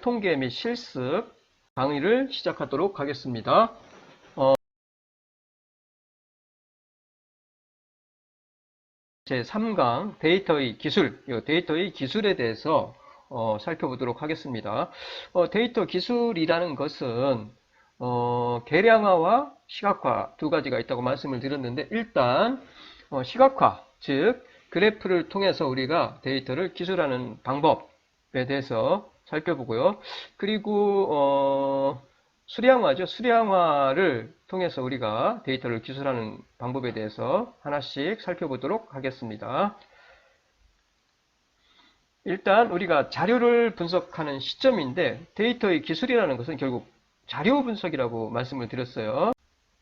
수학 통계 및 실습 강의를 시작하도록 하겠습니다. 제3강 데이터의 기술, 데이터의 기술에 대해서 살펴보도록 하겠습니다. 데이터 기술이라는 것은 계량화와 시각화 두 가지가 있다고 말씀을 드렸는데, 일단 시각화, 즉 그래프를 통해서 우리가 데이터를 기술하는 방법에 대해서 살펴보고요. 그리고 수량화죠. 수량화를 통해서 우리가 데이터를 기술하는 방법에 대해서 하나씩 살펴보도록 하겠습니다. 일단 우리가 자료를 분석하는 시점인데, 데이터의 기술이라는 것은 결국 자료 분석이라고 말씀을 드렸어요.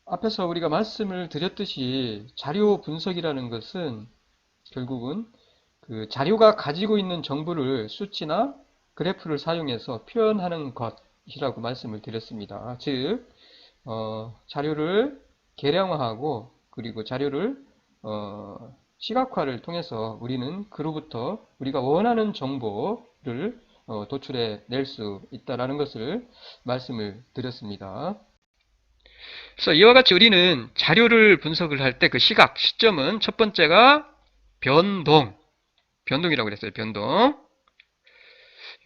앞에서 우리가 말씀을 드렸듯이 자료 분석이라는 것은 결국은 그 자료가 가지고 있는 정보를 수치나 그래프를 사용해서 표현하는 것이라고 말씀을 드렸습니다. 즉 자료를 계량화하고 그리고 자료를 시각화를 통해서 우리는 그로부터 우리가 원하는 정보를 도출해 낼 수 있다는 것을 말씀을 드렸습니다. 그래서 이와 같이 우리는 자료를 분석을 할 때 그 시점은 첫 번째가 변동이라고 그랬어요.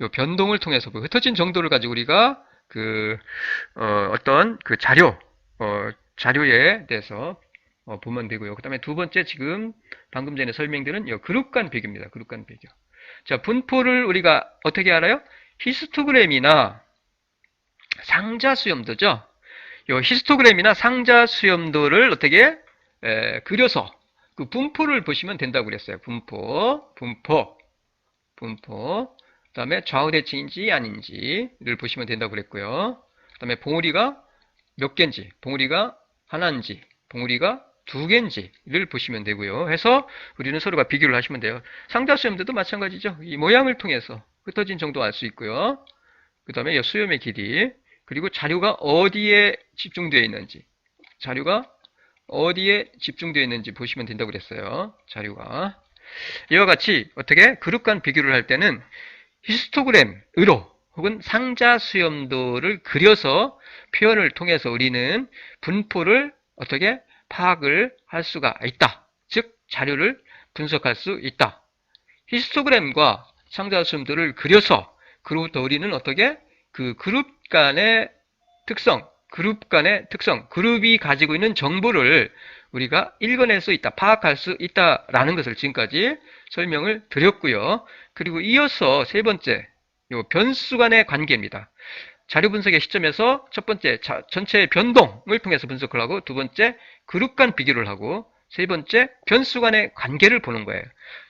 이 변동을 통해서 흩어진 정도를 가지고 우리가 어떤 자료에 대해서 보면 되고요. 그 다음에 두 번째, 방금 전에 설명드린 그룹 간 비교입니다. 그룹 간 비교. 자, 분포를 우리가 어떻게 알아요? 히스토그램이나 상자 수염도죠. 이 히스토그램이나 상자 수염도를 어떻게 그려서 그 분포를 보시면 된다고 그랬어요. 분포. 그 다음에 좌우대칭인지 아닌지를 보시면 된다고 그랬고요. 그 다음에 봉우리가 몇 개인지, 봉우리가 하나인지, 봉우리가 두 개인지를 보시면 되고요. 해서 우리는 서로가 비교를 하시면 돼요. 상자 수염도도 마찬가지죠. 이 모양을 통해서 흩어진 정도 알 수 있고요. 그 다음에 수염의 길이, 그리고 자료가 어디에 집중되어 있는지, 보시면 된다고 그랬어요. 자료가. 이와 같이 어떻게 그룹 간 비교를 할 때는 히스토그램으로 혹은 상자 수염도를 그려서 표현을 통해서 우리는 분포를 어떻게 파악을 할 수가 있다. 즉 자료를 분석할 수 있다. 히스토그램과 상자 수염도를 그려서 그로부터 우리는 어떻게 그 그룹 간의 특성, 그룹이 가지고 있는 정보를 우리가 읽어낼 수 있다, 파악할 수 있다라는 것을 지금까지 설명을 드렸고요. 그리고 이어서 세 번째, 변수 간의 관계입니다. 자료 분석의 시점에서 첫 번째, 전체의 변동을 통해서 분석을 하고, 두 번째, 그룹 간 비교를 하고, 세 번째, 변수 간의 관계를 보는 거예요.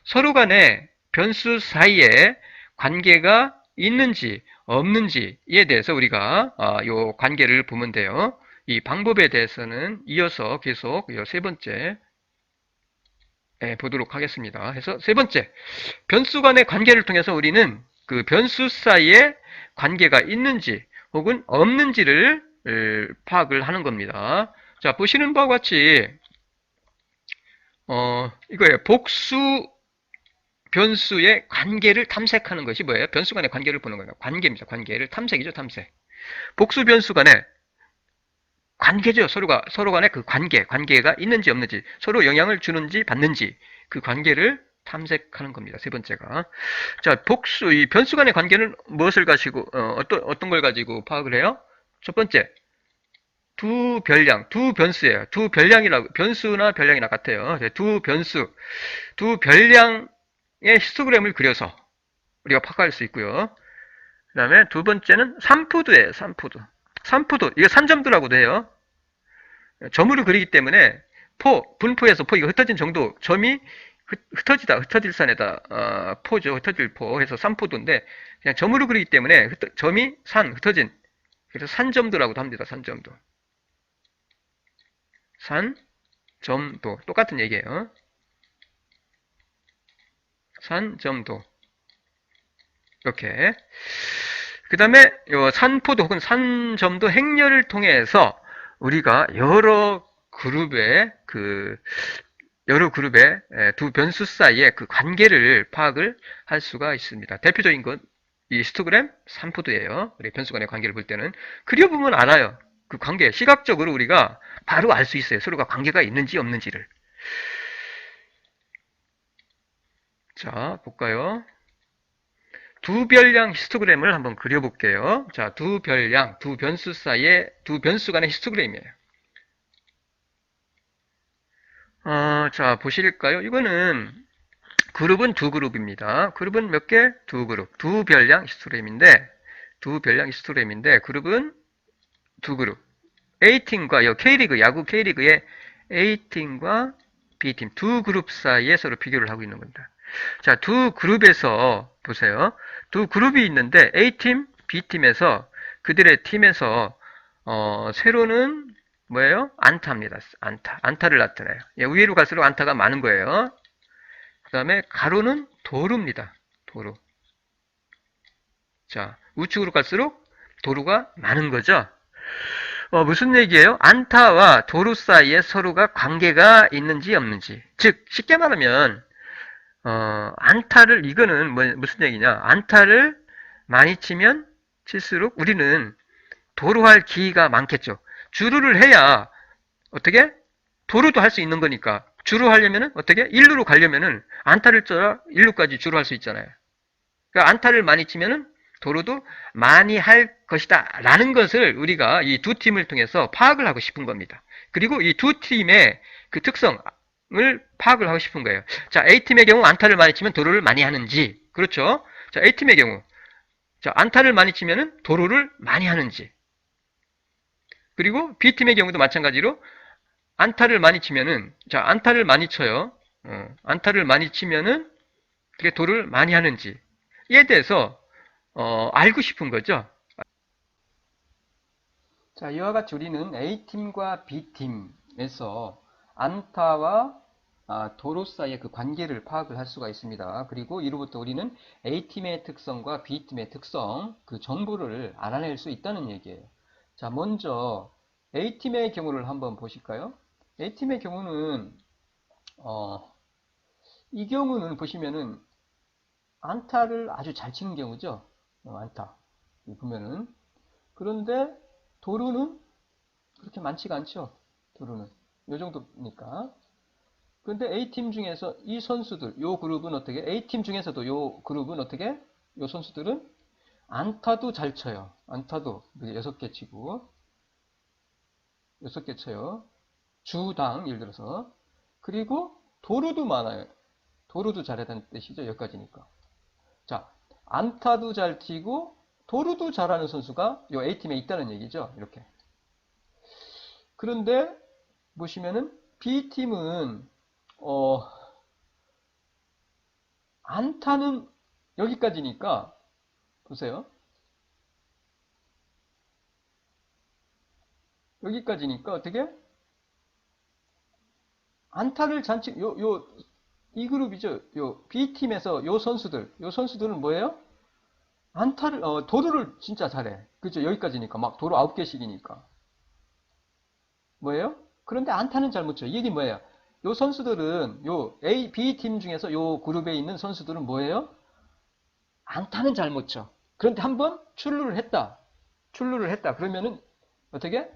서로 간의 변수 사이에 관계가 있는지 없는지에 대해서 우리가 이 관계를 보면 돼요. 이 방법에 대해서는 이어서 계속 세 번째 보도록 하겠습니다. 그래서 세 번째, 변수 간의 관계를 통해서 우리는 그 변수 사이에 관계가 있는지 혹은 없는지를 파악을 하는 겁니다. 자, 보시는 바와 같이 이거예요. 복수 변수의 관계를 탐색하는 것이 뭐예요? 변수 간의 관계를 보는 거예요. 관계입니다. 관계를 탐색이죠. 탐색. 복수 변수 간의 관계죠. 서로 간의 그 관계가 있는지 없는지, 서로 영향을 주는지 받는지, 그 관계를 탐색하는 겁니다. 세 번째가. 자, 이 변수 간의 관계는 무엇을 가지고, 어떤 걸 가지고 파악을 해요? 첫 번째, 두 변수예요. 변수나 별량이나 같아요. 두 별량의 히스토그램을 그려서 우리가 파악할 수 있고요. 그 다음에 두 번째는 산푸드예요. 산푸드. 이거 산점도라고도 해요. 점으로 그리기 때문에 분포에서 이거 흩어진 정도, 점이 흩어질 산에다 포죠. 흩어질 포 해서 산푸드인데, 그냥 점으로 그리기 때문에 점이 흩어진. 그래서 산점도라고도 합니다. 산점도. 똑같은 얘기예요. 산점도. 이렇게. 그 다음에 산포도 혹은 산점도 행렬을 통해서 우리가 여러 그룹의 두 변수 사이의 그 관계를 파악을 할 수가 있습니다. 대표적인 건 이 히스토그램 3포드예요. 우리 변수 간의 관계를 볼 때는. 그려보면 알아요. 그 관계, 시각적으로 우리가 바로 알 수 있어요. 서로가 관계가 있는지 없는지를. 자, 볼까요? 두 별량 히스토그램을 한번 그려볼게요. 자, 두 별량, 두 변수 사이에 두 변수 간의 히스토그램이에요. 자, 보실까요? 이거는 그룹은 두 그룹입니다. 그룹은 몇 개? 두 그룹. 두 별량 히스토그램인데, 그룹은 두 그룹. A팀과 K리그, 야구 K리그의 A팀과 B팀 두 그룹 사이에 서로 비교를 하고 있는 겁니다. 자, 두 그룹에서 보세요. 두 그룹이 있는데 A팀, B팀에서 그들의 팀에서 세로는 뭐예요? 안타입니다. 안타를 나타내요. 위로 갈수록 안타가 많은 거예요. 그 다음에 가로는 도루입니다. 도루. 자, 우측으로 갈수록 도루가 많은 거죠. 무슨 얘기예요? 안타와 도루 사이에 서로가 관계가 있는지 없는지. 즉, 쉽게 말하면 안타를 이거는 무슨 얘기냐? 안타를 많이 치면 칠수록 우리는 도루할 기회가 많겠죠. 주루를 해야 어떻게? 도루도 할 수 있는 거니까. 주루 하려면은 어떻게? 1루로 가려면은 안타를 쳐야 1루까지 주루할 수 있잖아요. 그러니까 안타를 많이 치면은 도루도 많이 할 것이다 라는 것을 우리가 이 두 팀을 통해서 파악을 하고 싶은 겁니다. 그리고 이 두 팀의 그 특성을 파악을 하고 싶은 거예요. 자, A팀의 경우 안타를 많이 치면 도루를 많이 하는지, 그렇죠? 자, A팀의 경우 자, 안타를 많이 치면은 도루를 많이 하는지, 그리고 B팀의 경우도 마찬가지로 안타를 많이 치면은, 자, 안타를 많이 쳐요. 안타를 많이 치면은 그게 도루를 많이 하는지 이에 대해서 알고 싶은 거죠. 자, 이와 같이 우리는 A팀과 B팀에서 안타와 도루 사이의 그 관계를 파악을 할 수가 있습니다. 그리고 이로부터 우리는 A팀의 특성과 B팀의 특성, 그 정보를 알아낼 수 있다는 얘기예요. 자, 먼저 A팀의 경우를 한번 보실까요? A팀의 경우는 이 경우는 보시면은 안타를 아주 잘 치는 경우죠. 안타 보면은. 그런데 도루는 그렇게 많지가 않죠. 도루는 이 정도니까. 그런데 A팀 중에서 이 선수들, 요 그룹은 어떻게? A팀 중에서도 요 그룹은 어떻게? 요 선수들은 안타도 잘 쳐요. 안타도 6개 치고 6개 쳐요. 주당 예를 들어서. 그리고 도루도 많아요. 도루도 잘하다는 뜻이죠. 여기까지니까. 자, 안타도 잘 치고 도루도 잘하는 선수가 요 A팀에 있다는 얘기죠. 이렇게. 그런데 보시면은 B팀은 안타는 여기까지니까 보세요. 여기까지니까 어떻게? 안타를 잔치 이 그룹이죠. 요 B팀에서 요 선수들은 뭐예요? 안타를 도루를 진짜 잘해. 그죠? 여기까지니까 막 도루 9개씩이니까. 뭐예요? 그런데 안타는 잘 못 쳐. 이 얘기 뭐예요? 요 선수들은 요 A, B 팀 중에서 요 그룹에 있는 선수들은 뭐예요? 안타는 잘 못 쳐. 그런데 한번 출루를 했다. 그러면은 어떻게?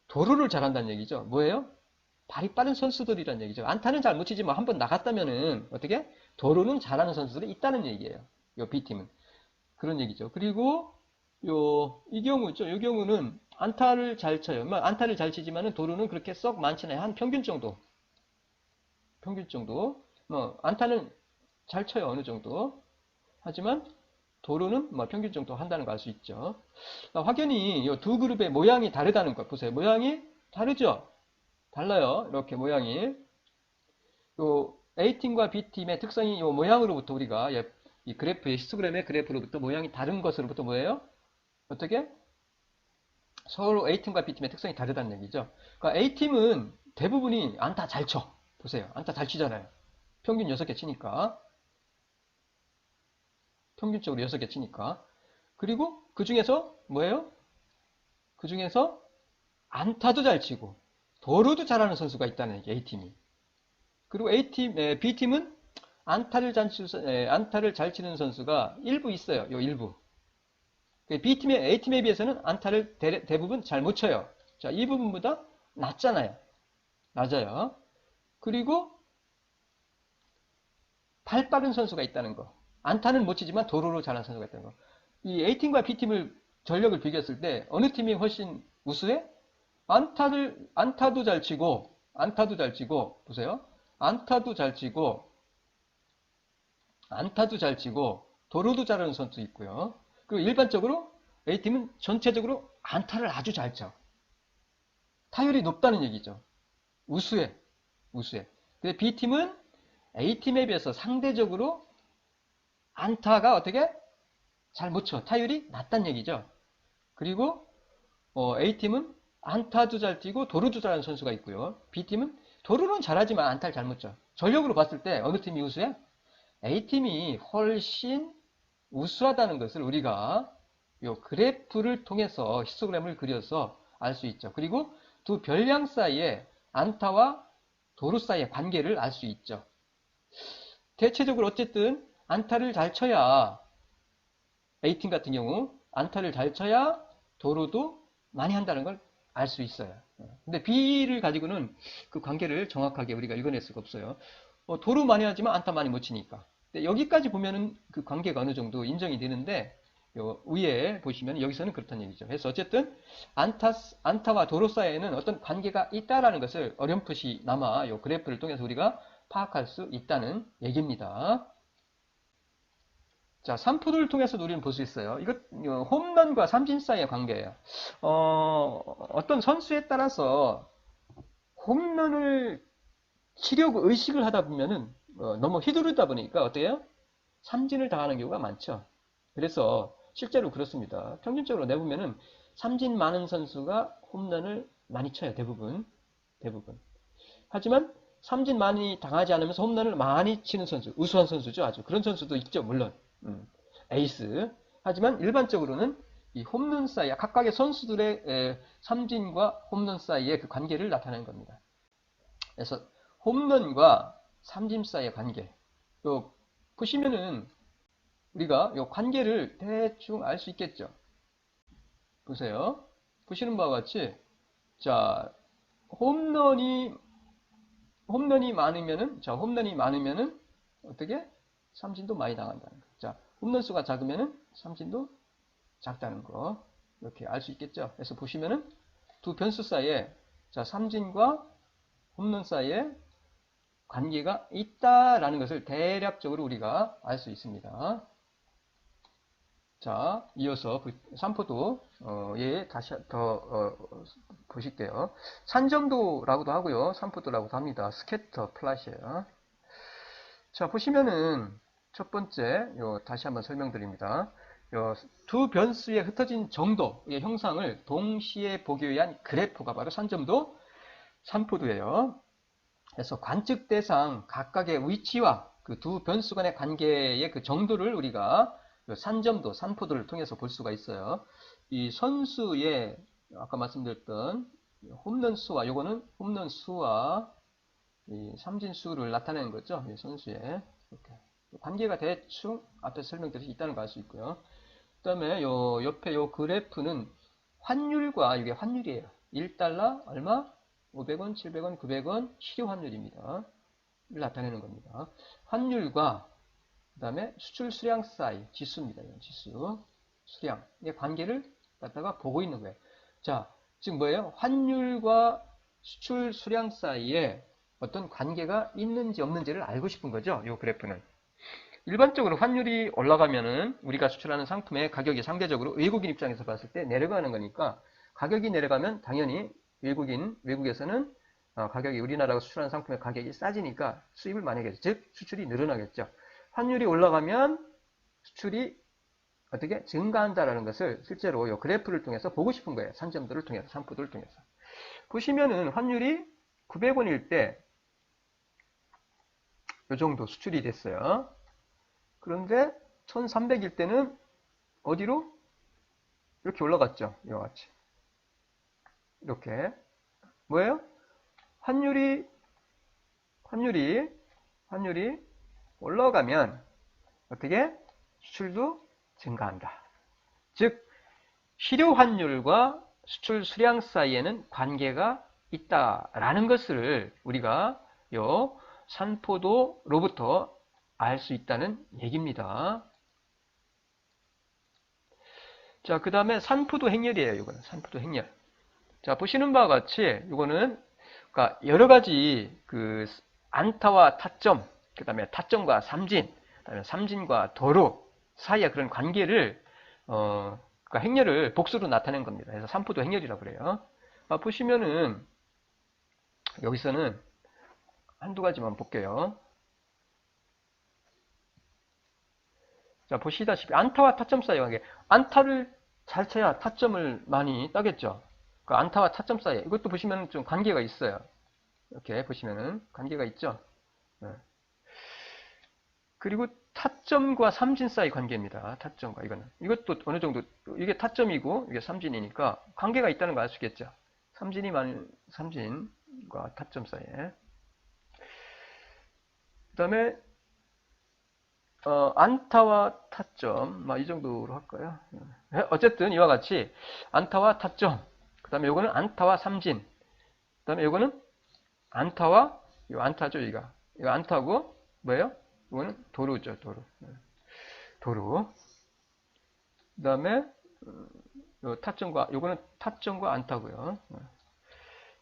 도루를 잘한다는 얘기죠. 뭐예요? 발이 빠른 선수들이란 얘기죠. 안타는 잘 못 치지만 한번 나갔다면은 어떻게? 도루는 잘하는 선수들이 있다는 얘기예요. 요 B팀은. 그런 얘기죠. 그리고 이 경우죠. 이 경우는 안타를 잘 쳐요. 안타를 잘 치지만은 도루는 그렇게 썩 많지 않아요. 한 평균 정도. 안타는 잘 쳐요. 어느 정도. 하지만 도루는 평균 정도 한다는 걸 알 수 있죠. 확연히 이 두 그룹의 모양이 다르다는 것 보세요. 모양이 다르죠? 달라요. 이렇게 모양이. A팀과 B팀의 특성이 이 모양으로부터 우리가 이 그래프의 히스토그램의 그래프로부터 모양이 다른 것으로부터 뭐예요? 어떻게? 서로 A팀과 B팀의 특성이 다르다는 얘기죠. 그러니까 A팀은 대부분이 안타 잘 쳐. 보세요. 안타 잘 치잖아요. 평균 6개 치니까. 평균적으로 6개 치니까. 그리고 그 중에서 뭐예요? 그 중에서 안타도 잘 치고 도루도 잘하는 선수가 있다는 얘기, A팀이. 그리고 B팀은 안타를 잘 치는 선수가 일부 있어요. 요 일부. A팀에 비해서는 안타를 대부분 잘 못 쳐요. 자, 이 부분보다 낮잖아요. 낮아요. 그리고 발 빠른 선수가 있다는 거. 안타는 못 치지만 도루로 잘하는 선수가 있다는 거. 이 A팀과 B팀을 전력을 비교했을 때 어느 팀이 훨씬 우수해? 안타도 잘 치고, 보세요. 안타도 잘 치고, 도루도 잘하는 선수 있고요. 그리고 일반적으로 A팀은 전체적으로 안타를 아주 잘 쳐. 타율이 높다는 얘기죠. 우수해. 근데 B팀은 A팀에 비해서 상대적으로 안타가 어떻게? 잘 못 쳐. 타율이 낮다는 얘기죠. 그리고 A팀은 안타도 잘 뛰고 도루도 잘하는 선수가 있고요. B팀은 도루는 잘하지만 안타를 잘 못 쳐. 전력으로 봤을 때 어느 팀이 우수해? A팀이 훨씬 우수하다는 것을 우리가 요 그래프를 통해서 히스토그램을 그려서 알 수 있죠. 그리고 두 별량 사이에 안타와 도루 사이의 관계를 알 수 있죠. 대체적으로 어쨌든 안타를 잘 쳐야 A팀 같은 경우 안타를 잘 쳐야 도루도 많이 한다는 걸 알 수 있어요. 근데 B를 가지고는 그 관계를 정확하게 우리가 읽어낼 수가 없어요. 도루 많이 하지만 안타 많이 못 치니까. 근데 여기까지 보면은 그 관계가 어느 정도 인정이 되는데 요 위에 보시면 여기서는 그렇다는 얘기죠. 그래서 어쨌든 안타와 도루 사이에는 어떤 관계가 있다라는 것을 어렴풋이나마 요 그래프를 통해서 우리가 파악할 수 있다는 얘기입니다. 자, 삼푸를 통해서도 우리는 볼 수 있어요. 이거 홈런과 삼진 사이의 관계예요. 어떤 선수에 따라서 홈런을 치려고 의식을 하다 보면은 너무 휘두르다 보니까 어때요? 삼진을 당하는 경우가 많죠. 그래서 실제로 그렇습니다. 평균적으로 내보면은 삼진 많은 선수가 홈런을 많이 쳐요. 대부분. 하지만 삼진 많이 당하지 않으면서 홈런을 많이 치는 선수, 우수한 선수죠. 아주 그런 선수도 있죠. 물론 에이스. 하지만 일반적으로는 이 홈런 사이, 각각의 선수들의 삼진과 홈런 사이의 그 관계를 나타내는 겁니다. 그래서 홈런과 삼진 사이의 관계. 요 보시면은 우리가 요 관계를 대충 알 수 있겠죠. 보세요. 보시는 바와 같이 자 홈런이 많으면은 어떻게 삼진도 많이 당한다는 거. 자 홈런 수가 작으면은 삼진도 작다는 거 이렇게 알 수 있겠죠. 그래서 보시면은 두 변수 사이에 자 삼진과 홈런 사이에 관계가 있다라는 것을 대략적으로 우리가 알 수 있습니다. 자, 이어서 3포도 예, 다시 더 보실게요. 산정도라고도 하고요. 3포도라고도 합니다. 스캐터 플랫이에요. 자, 보시면은 첫 번째 다시 한번 설명드립니다. 두 변수에 흩어진 정도의 형상을 동시에 보기 위한 그래프가 바로 산점도 3포도예요. 그래서 관측 대상 각각의 위치와 그 두 변수 간의 관계의 그 정도를 우리가 산점도, 산포도를 통해서 볼 수가 있어요. 이 선수의 아까 말씀드렸던 홈런 수와 요거는 홈런 수와 이 삼진 수를 나타내는 거죠. 이 선수의 이렇게 관계가 대충 앞에 설명드렸듯이 있다는 걸 알 수 있고요. 그 다음에 요 옆에 요 그래프는 환율과 이게 환율이에요. 1달러 얼마? 500원, 700원, 900원 실효 환율입니다. 를 나타내는 겁니다. 환율과 그 다음에 수출 수량 사이 지수입니다. 이런 지수 수량의 관계를 갖다가 보고 있는 거예요. 자, 지금 뭐예요? 환율과 수출 수량 사이에 어떤 관계가 있는지 없는지를 알고 싶은 거죠. 이 그래프는. 일반적으로 환율이 올라가면은 우리가 수출하는 상품의 가격이 상대적으로 외국인 입장에서 봤을 때 내려가는 거니까 가격이 내려가면 당연히 외국에서는 가격이 우리나라가 수출하는 상품의 가격이 싸지니까 수입을 많이 하겠죠. 즉 수출이 늘어나겠죠. 환율이 올라가면 수출이 어떻게 증가한다라는 것을 실제로 이 그래프를 통해서 보고 싶은 거예요. 산점도를 통해서, 산포도를 통해서. 보시면은 환율이 900원일 때 이 정도 수출이 됐어요. 그런데 1300일 때는 어디로? 이렇게 올라갔죠. 이와 같이. 이렇게. 뭐예요? 환율이 올라가면 어떻게? 수출도 증가한다. 즉 실효 환율과 수출 수량 사이에는 관계가 있다라는 것을 우리가 요 산포도로부터 알 수 있다는 얘기입니다. 자, 그 다음에 산포도 행렬이에요. 이거는 산포도 행렬. 자, 보시는 바와 같이 이거는 그러니까 여러 가지 그 안타와 타점, 그 다음에 타점과 삼진, 그 다음에 삼진과 도로 사이의 그런 관계를 그러니까 행렬을 복수로 나타낸 겁니다. 그래서 산포도 행렬이라고 그래요. 보시면은 여기서는 한두 가지만 볼게요. 자, 보시다시피 안타와 타점 사이의 관계. 안타를 잘 쳐야 타점을 많이 따겠죠. 그 안타와 타점 사이. 이것도 보시면 좀 관계가 있어요. 이렇게 보시면은 관계가 있죠. 네. 그리고 타점과 삼진 사이 관계입니다. 타점과 이거는. 이것도 어느 정도 이게 타점이고 이게 삼진이니까 관계가 있다는 거 알 수 있겠죠. 삼진이 많은 삼진과 타점 사이에. 그다음에 안타와 타점, 이 정도로 할까요? 어쨌든 이와 같이 안타와 타점, 그 다음에 요거는 안타와 삼진, 그 다음에 요거는 안타와, 요 안타죠, 이거 안타고, 뭐예요? 이거는 도루죠, 도루. 도루. 그 다음에, 요 타점과, 요거는 타점과 안타고요.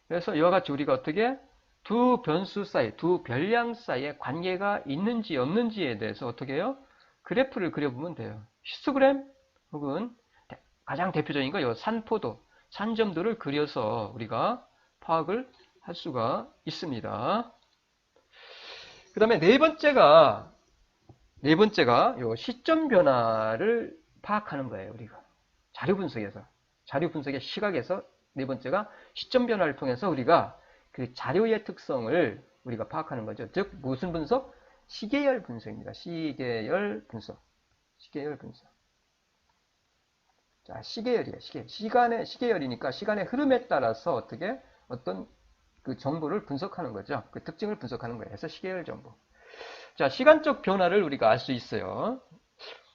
그래서 이와 같이 우리가 어떻게 두 변수 사이, 두 별량 사이에 관계가 있는지 없는지에 대해서 어떻게 해요? 그래프를 그려보면 돼요. 히스토그램 혹은 가장 대표적인 거, 요 산포도, 산점도를 그려서 우리가 파악을 할 수가 있습니다. 그 다음에 네 번째가 요 시점 변화를 파악하는 거예요, 우리가. 자료 분석에서. 자료 분석의 시각에서 네 번째가 시점 변화를 통해서 우리가 그 자료의 특성을 우리가 파악하는 거죠. 즉, 무슨 분석? 시계열 분석입니다. 시계열 분석. 시계열 분석. 자, 시계열이에요. 시계열이니까 시간의 흐름에 따라서 어떤 그 정보를 분석하는 거죠. 그 특징을 분석하는 거예요. 그래서 시계열 정보. 자, 시간적 변화를 우리가 알 수 있어요.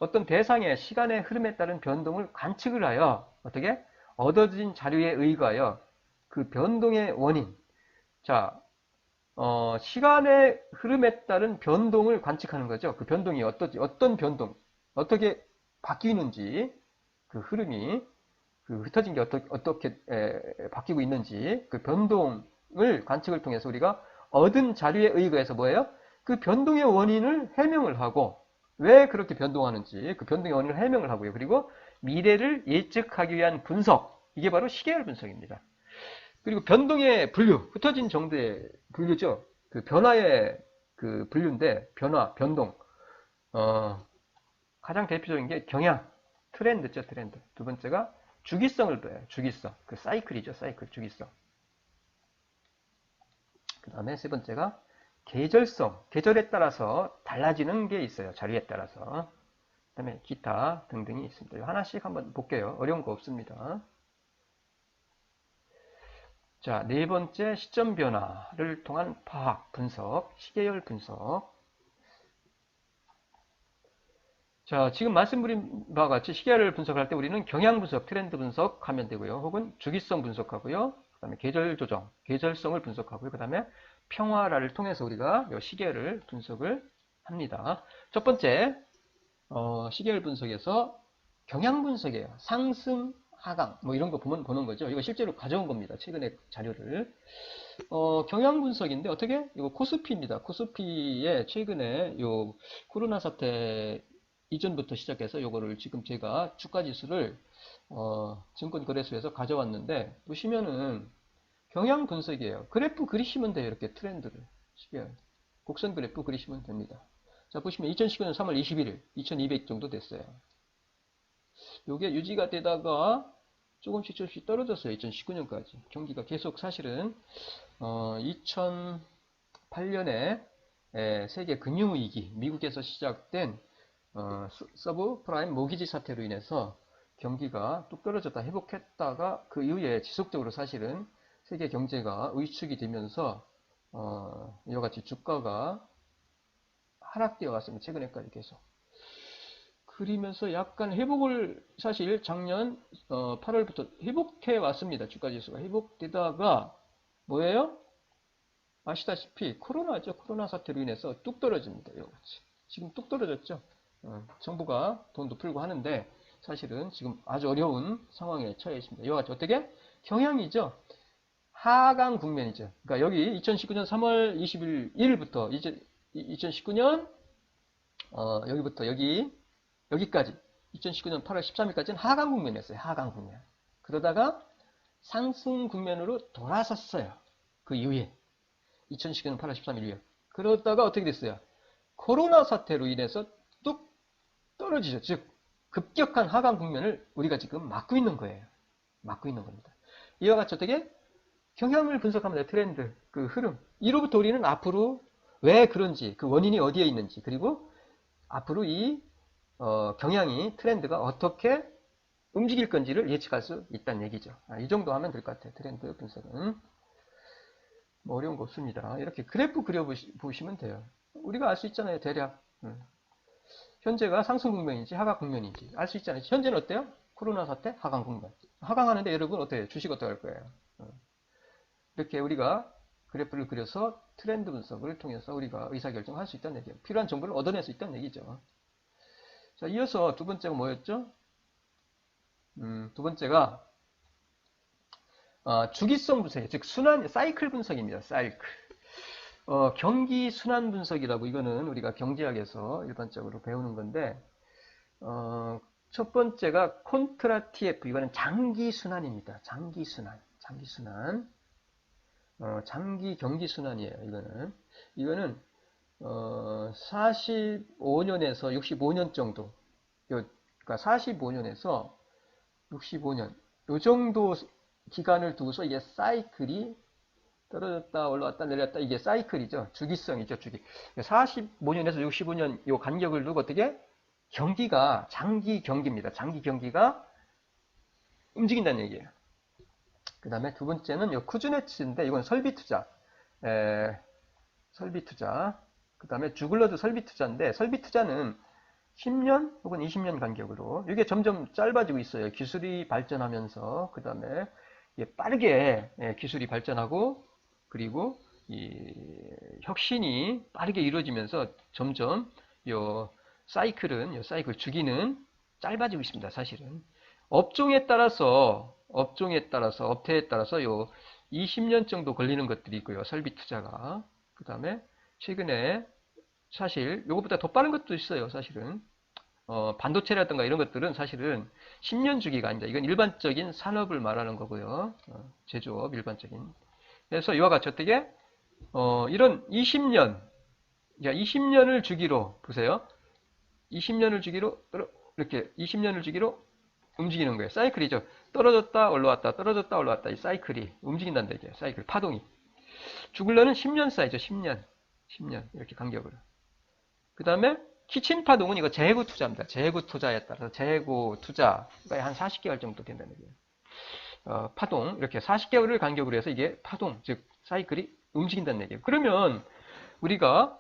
어떤 대상의 시간의 흐름에 따른 변동을 관측을 하여 얻어진 자료에 의거하여 그 변동의 원인, 자, 시간의 흐름에 따른 변동을 관측하는 거죠. 그 변동이 어떤 변동, 어떻게 바뀌는지, 그 흐름이, 그 흩어진 게 어떻게 바뀌고 있는지, 그 변동을 관측을 통해서 우리가 얻은 자료에 의거해서 뭐예요? 그 변동의 원인을 해명을 하고, 왜 그렇게 변동하는지, 그 변동의 원인을 해명을 하고요. 그리고 미래를 예측하기 위한 분석, 이게 바로 시계열 분석입니다. 그리고 변동의 분류, 흩어진 정도의 분류죠. 그 변화의 그 분류인데, 변동. 가장 대표적인 게 경향, 트렌드죠, 트렌드. 두 번째가 주기성을 봐요, 주기성. 그 사이클이죠, 사이클, 주기성. 그 다음에 세 번째가 계절성, 계절에 따라서 달라지는 게 있어요, 자리에 따라서. 그 다음에 기타 등등이 있습니다. 하나씩 한번 볼게요. 어려운 거 없습니다. 자, 네 번째 시점 변화를 통한 파악, 분석, 시계열 분석. 자, 지금 말씀드린 바와 같이 시계열을 분석할 때 우리는 경향 분석, 트렌드 분석하면 되고요. 혹은 주기성 분석하고요. 그 다음에 계절 조정, 계절성을 분석하고요. 그 다음에 평화라를 통해서 우리가 이 시계열을 분석을 합니다. 첫 번째, 시계열 분석에서 경향 분석이에요. 상승, 하강, 이런 거 보는 거죠. 이거 실제로 가져온 겁니다. 최근에 자료를. 경향 분석인데 이거 코스피입니다. 코스피에 최근에 요 코로나 사태 이전부터 시작해서 요거를 지금 제가 주가 지수를 증권거래소에서 가져왔는데 보시면은 경향 분석이에요. 그래프 그리시면 돼요. 이렇게 트렌드를 곡선 그래프 그리시면 됩니다. 자, 보시면 2019년 3월 21일 2200 정도 됐어요. 요게 유지가 되다가 조금씩 떨어졌어요. 2019년까지. 경기가 계속 사실은 2008년에 세계 금융위기, 미국에서 시작된 서브프라임 모기지 사태로 인해서 경기가 뚝 떨어졌다 회복했다가 그 이후에 지속적으로 사실은 세계 경제가 위축이 되면서 이와 같이 주가가 하락되어 왔습니다. 최근에까지 계속. 그리면서 약간 회복을 사실 작년 8월부터 회복해 왔습니다. 주가지수가 회복되다가 뭐예요? 아시다시피 코로나죠. 코로나 사태로 인해서 뚝 떨어집니다. 이거같이. 지금 뚝 떨어졌죠. 정부가 돈도 풀고 하는데 사실은 지금 아주 어려운 상황에 처해 있습니다. 이와 같이 어떻게? 경향이죠. 하강 국면이죠. 그러니까 여기 2019년 3월 21일부터 이제 2019년 여기부터 여기까지 2019년 8월 13일까지는 하강 국면이었어요. 하강 국면. 그러다가 상승 국면으로 돌아섰어요. 그 이후에 2019년 8월 13일 이후에. 그러다가 어떻게 됐어요? 코로나 사태로 인해서 뚝 떨어지죠. 즉 급격한 하강 국면을 우리가 지금 막고 있는 거예요. 막고 있는 겁니다. 이와 같이 어떻게? 경향을 분석합니다. 트렌드, 그 흐름. 이로부터 우리는 앞으로 왜 그런지, 그 원인이 어디에 있는지, 그리고 앞으로 이 경향이, 트렌드가 어떻게 움직일 건지를 예측할 수 있다는 얘기죠. 이 정도 하면 될 것 같아요. 트렌드 분석은. 뭐 어려운 거 없습니다. 이렇게 그래프 그려보시면 돼요. 우리가 알 수 있잖아요. 대략. 현재가 상승 국면인지 하강 국면인지 알 수 있잖아요. 현재는 어때요? 코로나 사태 하강 국면. 하강하는데 여러분 어때요? 주식 어떻게 할 거예요? 이렇게 우리가 그래프를 그려서 트렌드 분석을 통해서 우리가 의사결정을 할 수 있다는 얘기예요. 필요한 정보를 얻어낼 수 있다는 얘기죠. 자, 이어서 두 번째가 뭐였죠? 두 번째가 주기성 분석이에요. 즉 순환 사이클 분석입니다. 사이클. 경기 순환 분석이라고 이거는 우리가 경제학에서 일반적으로 배우는 건데 첫 번째가 콘트라 TF 이거는 장기 순환입니다. 장기 순환. 장기 경기 순환이에요. 이거는 45년에서 65년 정도. 그러니까 45년에서 65년 요 정도 기간을 두고서 이게 사이클이 떨어졌다 올라왔다 내렸다 이게 사이클이죠. 주기성이죠. 주기. 45년에서 65년 요 간격을 두고 어떻게 경기가 장기 경기입니다. 장기 경기가 움직인다는 얘기예요. 그 다음에 두 번째는 요 쿠즈네츠인데 이건 설비 투자. 설비 투자. 그 다음에 주글러드 설비 투자인데 설비 투자는 10년 혹은 20년 간격으로 이게 점점 짧아지고 있어요. 기술이 발전하면서 그 다음에 빠르게 기술이 발전하고 그리고 이 혁신이 빠르게 이루어지면서 점점 요 사이클 주기는 짧아지고 있습니다. 사실은 업종에 따라서 업태에 따라서 요 20년 정도 걸리는 것들이 있고요. 설비 투자가 그 다음에 최근에 사실 요것보다 더 빠른 것도 있어요. 사실은 반도체라든가 이런 것들은 사실은 10년 주기가 아닙니다. 이건 일반적인 산업을 말하는 거고요. 제조업 일반적인. 그래서 이와 같이 어떻게 이런 20년을 주기로 보세요. 20년을 주기로 이렇게 20년을 주기로 움직이는 거예요. 사이클이죠. 떨어졌다 올라왔다 이 사이클이 움직인다는 얘기예요. 사이클 파동이. 주글러는 10년 사이죠. 10년 이렇게 간격으로. 그 다음에 키친 파동은 이거 재고 투자입니다. 재고 투자에 따라서 재고 투자가 한 40개월 정도 된다는 얘기예요. 파동 이렇게 40개월을 간격으로 해서 이게 파동 즉 사이클이 움직인다는 얘기예요. 그러면 우리가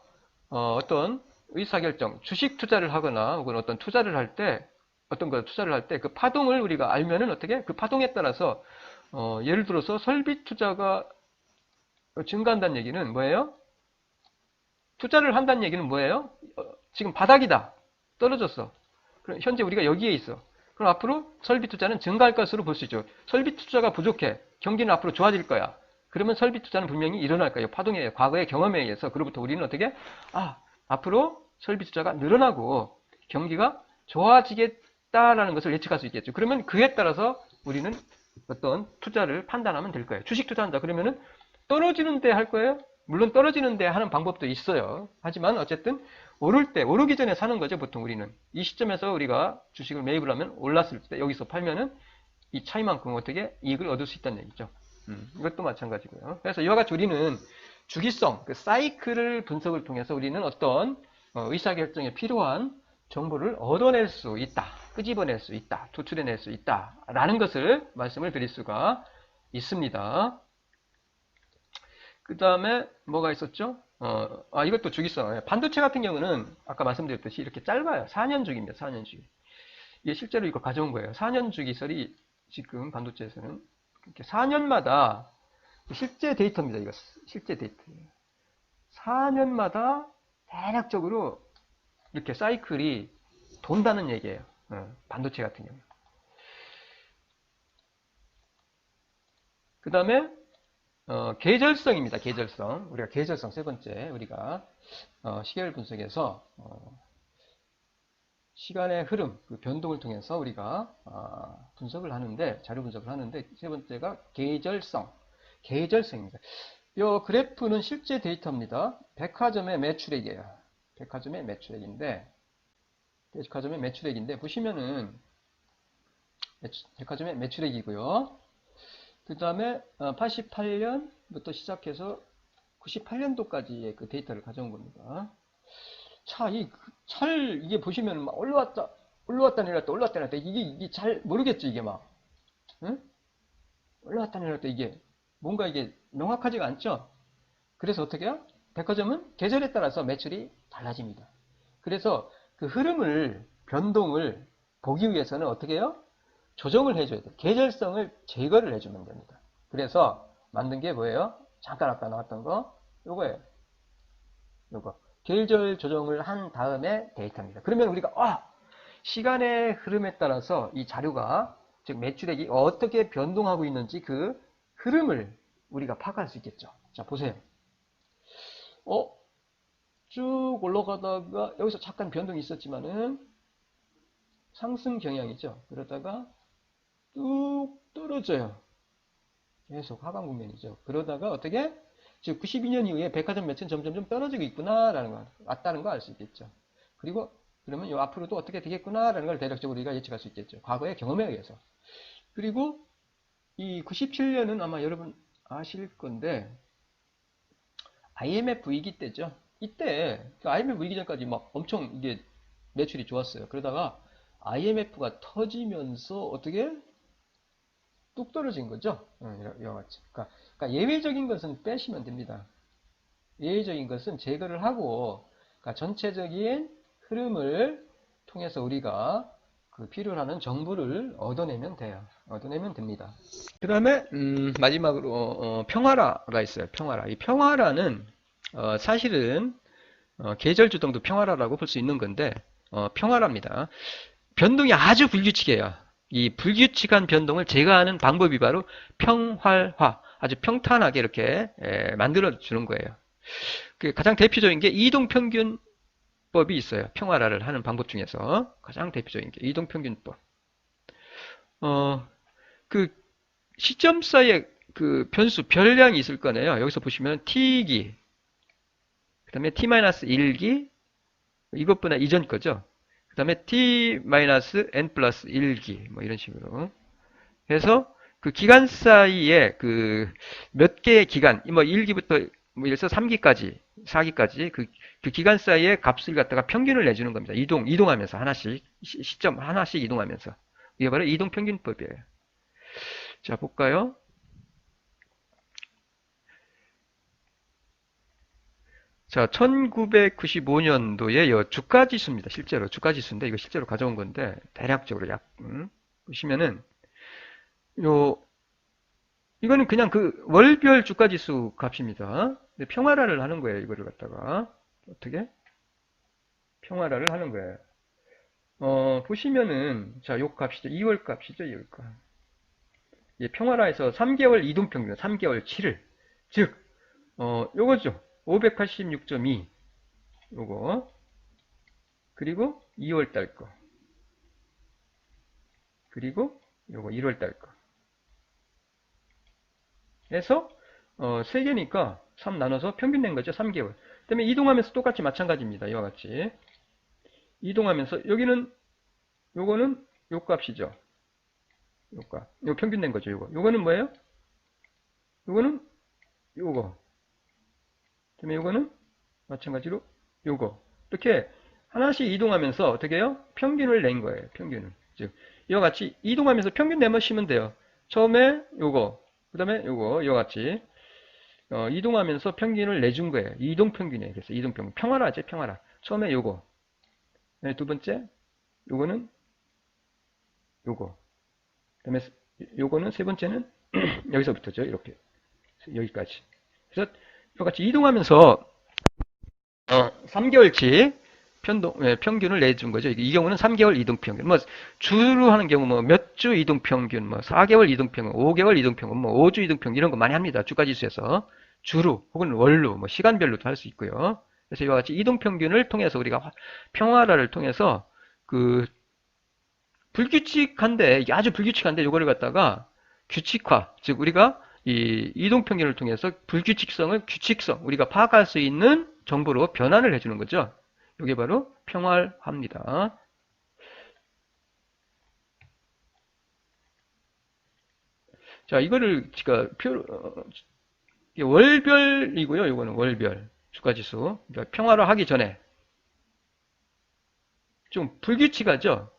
어떤 의사결정 주식 투자를 하거나 혹은 어떤 투자를 할 때 그 파동을 우리가 알면은 어떻게 그 파동에 따라서 예를 들어서 설비 투자가 증가한다는 얘기는 뭐예요? 투자를 한다는 얘기는 뭐예요? 지금 바닥이다. 떨어졌어. 그럼 현재 우리가 여기에 있어. 그럼 앞으로 설비 투자는 증가할 것으로 볼 수 있죠. 설비 투자가 부족해. 경기는 앞으로 좋아질 거야. 그러면 설비 투자는 분명히 일어날 거예요. 파동에 과거의 경험에 의해서. 그로부터 우리는 어떻게? 앞으로 설비 투자가 늘어나고 경기가 좋아지겠다라는 것을 예측할 수 있겠죠. 그러면 그에 따라서 우리는 어떤 투자를 판단하면 될 거예요. 주식 투자한다. 그러면은 떨어지는데 할 거예요? 물론 떨어지는데 하는 방법도 있어요. 하지만 어쨌든 오르기 전에 사는 거죠. 보통 우리는 이 시점에서 우리가 주식을 매입을 하면 올랐을 때 여기서 팔면은 이 차이만큼 어떻게 이익을 얻을 수 있다는 얘기죠. 이것도 마찬가지고요. 그래서 이와 같이 우리는 주기성, 그 사이클을 분석을 통해서 우리는 어떤 의사결정에 필요한 정보를 얻어낼 수 있다, 끄집어낼 수 있다, 도출해낼 수 있다라는 것을 말씀을 드릴 수가 있습니다. 그 다음에 뭐가 있었죠? 이것도 주기성. 예, 반도체 같은 경우는 아까 말씀드렸듯이 이렇게 짧아요. 4년 주기입니다. 4년 주기. 이게 실제로 이거 가져온 거예요. 4년 주기설이 지금 반도체에서는 이렇게 4년마다 실제 데이터입니다. 이거 실제 데이터. 4년마다 대략적으로 이렇게 사이클이 돈다는 얘기예요. 반도체 같은 경우. 그 다음에 계절성입니다. 계절성. 우리가 계절성 세 번째 우리가 시계열 분석에서 시간의 흐름, 그 변동을 통해서 우리가 분석을 하는데 자료 분석을 하는데 세 번째가 계절성. 계절성입니다. 이 그래프는 실제 데이터입니다. 백화점의 매출액이에요. 백화점의 매출액인데 보시면은 백화점의 매출액이고요. 그 다음에 88년부터 시작해서 98년도까지의 그 데이터를 가져온 겁니다. 자, 이게 보시면 막 올라왔다 내렸다. 이게 잘 모르겠죠, 이게 막. 응? 올라왔다 내렸다, 이게. 뭔가 이게 명확하지가 않죠? 그래서 어떻게 해요? 백화점은 계절에 따라서 매출이 달라집니다. 그래서 그 흐름을, 변동을 보기 위해서는 어떻게 해요? 조정을 해줘야 돼요. 계절성을 제거를 해주면 됩니다. 그래서 만든 게 뭐예요? 잠깐 아까 나왔던 거, 요거예요. 요거. 계절 조정을 한 다음에 데이터입니다. 그러면 우리가, 시간의 흐름에 따라서 이 자료가, 즉 매출액이 어떻게 변동하고 있는지 그 흐름을 우리가 파악할 수 있겠죠. 자, 보세요. 쭉 올라가다가 여기서 잠깐 변동이 있었지만은 상승 경향이죠. 그러다가 뚝 떨어져요. 계속 하강 국면이죠. 그러다가 어떻게? 즉 92년 이후에 백화점 매출은 점점 떨어지고 있구나라는 거, 왔다는 거 알 수 있겠죠. 그리고 그러면 요 앞으로도 어떻게 되겠구나라는 걸 대략적으로 우리가 예측할 수 있겠죠. 과거의 경험에 의해서. 그리고 이 97년은 아마 여러분 아실 건데 IMF 위기 때죠. 이때 그 IMF 위기 전까지 막 엄청 이게 매출이 좋았어요. 그러다가 IMF가 터지면서 어떻게 뚝 떨어진 거죠. 이와 같이. 그러니까 예외적인 것은 빼시면 됩니다. 예외적인 것은 제거를 하고 그러니까 전체적인 흐름을 통해서 우리가 그 필요로 하는 정보를 얻어내면 돼요. 얻어내면 됩니다. 그 다음에 마지막으로 평화라가 있어요. 평화라. 이 평화라는 사실은 계절 주동도 평화라라고 볼 수 있는 건데 평화랍니다. 변동이 아주 불규칙해요. 이 불규칙한 변동을 제거하는 방법이 바로 평활화, 아주 평탄하게 이렇게 만들어 주는 거예요. 그 가장 대표적인 게 이동평균법이 있어요. 평활화를 하는 방법 중에서 가장 대표적인 게 이동평균법. 그 시점 사이에 그 변수, 별량이 있을 거네요. 여기서 보시면 t기, 그 다음에 t-1기, 이것보다 이전 거죠. 그 다음에 t-n 플러스 1기, 뭐 이런 식으로 해서 그 기간 사이에 그 몇 개의 기간, 뭐 1기부터 뭐 예를 들어서 3기까지, 4기까지 그 기간 사이에 값을 갖다가 평균을 내주는 겁니다. 이동하면서 하나씩, 시점 하나씩 이동하면서. 이게 바로 이동평균법이에요. 자, 볼까요? 자, 1995년도에 주가지수입니다. 실제로 주가지수인데 이거 실제로 가져온 건데 대략적으로 보시면은 이거는 그냥 그 월별 주가지수 값입니다. 근데 평활화를 하는 거예요. 이거를 갖다가 어떻게 평활화를 하는 거예요. 보시면은 자, 요 값이죠. 2월 값이죠. 2월 값. 예, 평활화해서 3개월 이동평균, 3개월 7일. 즉 요거죠. 586.2 요거 그리고 2월 달 거 그리고 요거 1월 달 거 해서 3개니까 3 나눠서 평균 낸 거죠. 3개월. 그 다음에 이동하면서 똑같이 마찬가지입니다. 이와 같이 이동하면서 여기는 요거는 요 값이죠. 요 값. 요 평균 낸 거죠. 요거는 뭐예요? 요거는 요거. 그 다음에 요거는 마찬가지로 요거. 이렇게 하나씩 이동하면서 어떻게 해요? 평균을 낸 거예요. 평균을. 즉 이와 같이 이동하면서 평균 내시면 돼요. 처음에 요거, 그 다음에 요거, 이와 같이 이동하면서 평균을 내준 거예요. 이동평균이에요. 그래서 이동평균. 평화라죠, 평화라. 처음에 요거. 네, 두 번째, 요거는 요거. 그다음에 요거는 세 번째는 여기서부터죠. 이렇게. 여기까지. 그래서 이같이 이동하면서 3개월치 평균을 내준 거죠. 이 경우는 3개월 이동평균. 뭐 주로 하는 경우 뭐 몇 주 이동평균, 뭐 4개월 이동평균, 5개월 이동평균, 뭐 5주 이동평균 이런 거 많이 합니다. 주가지수에서 주로 혹은 월로, 뭐 시간별로도 할 수 있고요. 그래서 이와 같이 이동평균을 통해서 우리가 평화라를 통해서 그 불규칙한데 아주 불규칙한데 이거를 갖다가 규칙화, 즉 우리가 이 이동평균을 통해서 불규칙성을 규칙성 우리가 파악할 수 있는 정보로 변환을 해주는 거죠. 이게 바로 평활화입니다. 자, 이거를 제가 월별이고요. 이거는 월별 주가지수. 그러니까 평활화 하기 전에 좀 불규칙하죠.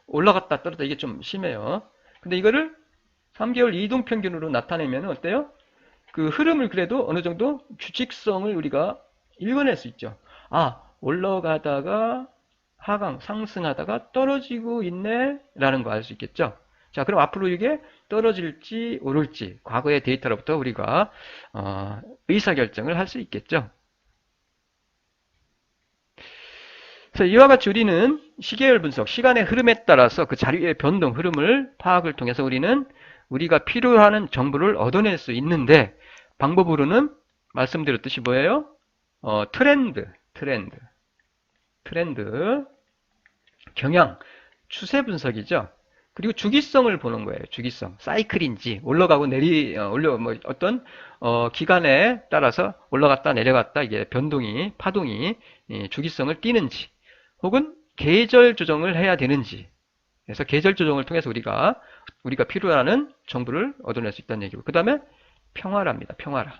올라갔다 떨어졌다 이게 좀 심해요. 근데 이거를 3개월 이동평균으로 나타내면 어때요? 그 흐름을 그래도 어느 정도 규칙성을 우리가 읽어낼 수 있죠. 아, 올라가다가 하강, 상승하다가 떨어지고 있네 라는 거 알 수 있겠죠. 자, 그럼 앞으로 이게 떨어질지 오를지 과거의 데이터로부터 우리가 의사결정을 할 수 있겠죠. 그래서 이와 같이 우리는 시계열 분석, 시간의 흐름에 따라서 그 자료의 변동, 흐름을 파악을 통해서 우리는 우리가 필요한 정보를 얻어낼 수 있는데 방법으로는 말씀드렸듯이 뭐예요? 트렌드, 경향, 추세 분석이죠. 그리고 주기성을 보는 거예요. 주기성, 사이클인지 올라가고 뭐 어떤 기간에 따라서 올라갔다 내려갔다 이게 변동이 파동이 주기성을 띠는지 혹은 계절 조정을 해야 되는지. 그래서 계절 조정을 통해서 우리가 필요한 정보를 얻어낼 수 있다는 얘기고 그 다음에 평활화입니다. 평활화.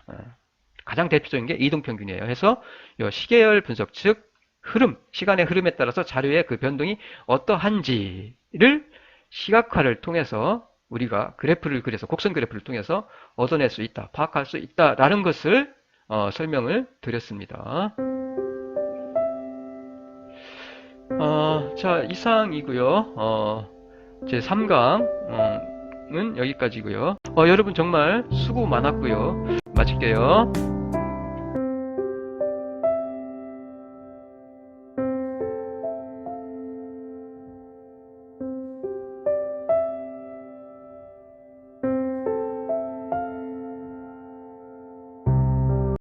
가장 대표적인 게 이동평균이에요. 해서 시계열 분석 즉 흐름, 시간의 흐름에 따라서 자료의 그 변동이 어떠한지를 시각화를 통해서 우리가 그래프를 그려서 곡선 그래프를 통해서 얻어낼 수 있다, 파악할 수 있다라는 것을 설명을 드렸습니다. 자, 이상이고요. 제 3강은 여기까지고요. 여러분 정말 수고 많았고요. 마칠게요.